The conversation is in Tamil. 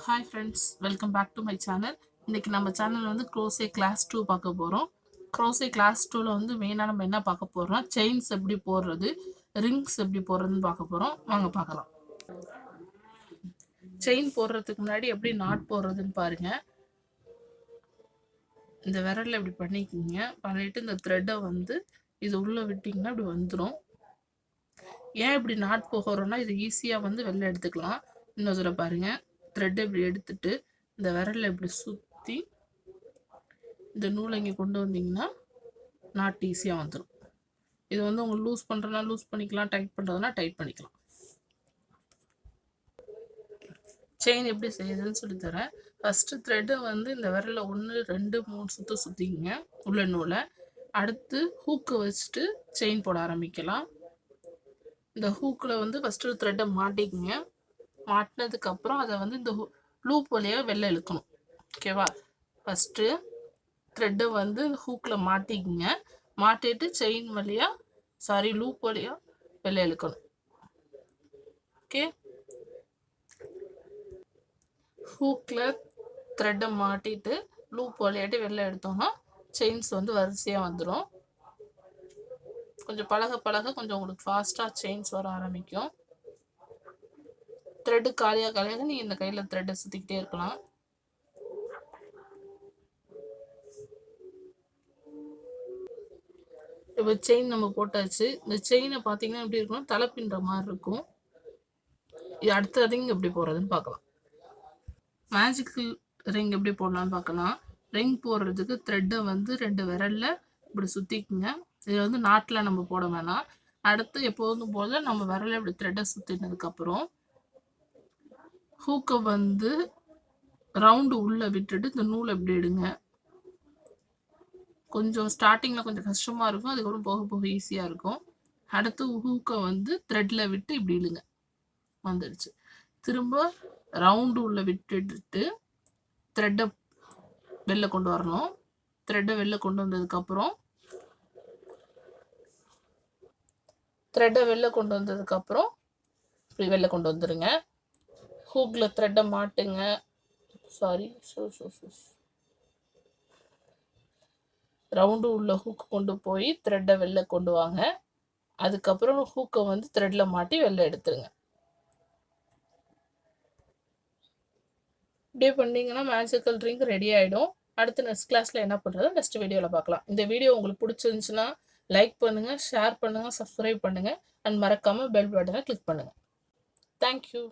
Hi friends, welcome back to my channel. இன்றைக்கி நம்ம சேனல் வந்து க்ரோசே கிளாஸ் 2 பார்க்க போகிறோம். க்ரோசே கிளாஸ் 2ல் வந்து மெயினாக நம்ம என்ன பார்க்க போகிறோம்னா செயின்ஸ் எப்படி போடுறது, ரிங்ஸ் எப்படி போடுறதுன்னு பார்க்க போகிறோம். வாங்க பார்க்கலாம். செயின் போடுறதுக்கு முன்னாடி எப்படி நாட் போடுறதுன்னு பாருங்கள். இந்த விரலில் இப்படி பண்ணிக்கிங்க. பண்ணிவிட்டு இந்த த்ரெட்டை வந்து இது உள்ளே விட்டிங்கன்னா இப்படி வந்துடும். ஏன் இப்படி நாட் போகிறோன்னா இது ஈஸியாக வந்து வெளில எடுத்துக்கலாம். இன்னொரு தடவை பாருங்கள். த்ரெட்டை இப்படி எடுத்துட்டு இந்த விரலில் இப்படி சுற்றி இந்த நூலை இங்கே கொண்டு வந்தீங்கன்னா நாட் ஈஸியாக வந்துடும். இது வந்து உங்களுக்கு லூஸ் பண்ணுறதுனா லூஸ் பண்ணிக்கலாம், டைட் பண்ணுறதுனா டைட் பண்ணிக்கலாம். செயின் எப்படி செய்யுதுன்னு சொல்லித்தரேன். ஃபஸ்ட்டு த்ரெட்டை வந்து இந்த விரலில் 1 2 3 சுற்று சுற்றிங்க உள்ள நூலை. அடுத்து ஹூக்கை வச்சுட்டு செயின் போட ஆரம்பிக்கலாம். இந்த ஹூக்கில் வந்து ஃபஸ்ட்டு த்ரெட்டை மாட்டிக்கிங்க. மாட்டினதுக்கப்புறம் அதை வந்து இந்த லூப் வழியாக வெளில இழுக்கணும். ஓகேவா? ஃபஸ்ட்டு த்ரெட்டை வந்து ஹூக்கில் மாட்டிக்கிங்க. மாட்டிட்டு செயின் வழியாக லூப் வழியாக வெளில இழுக்கணும். ஓகே, ஹூக்கில் த்ரெட்டை மாட்டிட்டு லூப் வழியாட்டி வெளில எடுத்தோம்னா செயின்ஸ் வந்து வரிசையாக வந்துடும். கொஞ்சம் பழக பழக கொஞ்சம் உங்களுக்கு ஃபாஸ்ட்டாக செயின்ஸ் வர ஆரம்பிக்கும். த்ரெட்டு காலியாக நீ இந்த கையில் த்ரெட்டை சுற்றிக்கிட்டே இருக்கலாம். இப்போ செயின் நம்ம போட்டாச்சு. இந்த செயினை பார்த்தீங்கன்னா எப்படி இருக்கணும், தலை பின்னுற மாதிரி இருக்கும். இது அடுத்த ரிங் எப்படி போடுறதுன்னு பார்க்கலாம். மேஜிக்கல் ரிங் எப்படி போடலான்னு பார்க்கலாம். ரிங் போடுறதுக்கு த்ரெட்டை வந்து 2 விரலில் இப்படி சுற்றிக்குங்க. இதில் வந்து நாட்டில் நம்ம போட வேணாம். அடுத்து எப்போதும் போல நம்ம விரலில் இப்படி த்ரெட்டை சுற்றினதுக்கப்புறம் ஹூக்கை வந்து ரவுண்டு உள்ளே விட்டுட்டு இந்த நூலை எப்படி எடுங்க. கொஞ்சம் ஸ்டார்டிங்கில் கொஞ்சம் கஷ்டமாக இருக்கும், அதுக்கப்புறம் போக போக ஈஸியாக இருக்கும். அடுத்து ஹூக்கை வந்து த்ரெட்டில் விட்டு இப்படி இழுங்க. வந்துடுச்சு. திரும்ப ரவுண்டு உள்ளே விட்டுட்டு த்ரெட்டை வெளில கொண்டு வரணும். த்ரெட்டை வெளில கொண்டு வந்ததுக்கப்புறம் இப்படி வெளில கொண்டு வந்துடுங்க. ஹூக்கில் த்ரெட்டை மாட்டுங்க. ரவுண்டு உள்ள ஹூக் கொண்டு போய் த்ரெட்டை வெளில கொண்டு வாங்க. அதுக்கப்புறம் ஹூக்கை வந்து த்ரெட்டில் மாட்டி வெளில எடுத்துருங்க. இப்படியே பண்ணிங்கன்னா மேஜிக்கல் ரிங் ரெடி ஆகிடும். அடுத்து நெக்ஸ்ட் கிளாஸில் என்ன பண்ணுறது நெக்ஸ்ட் வீடியோவில் பார்க்கலாம். இந்த வீடியோ உங்களுக்கு பிடிச்சிருந்துச்சுன்னா லைக் பண்ணுங்கள், ஷேர் பண்ணுங்கள், சப்ஸ்கிரைப் பண்ணுங்கள் அண்ட் மறக்காமல் பெல் பட்டனை கிளிக் பண்ணுங்கள். தேங்க்யூ.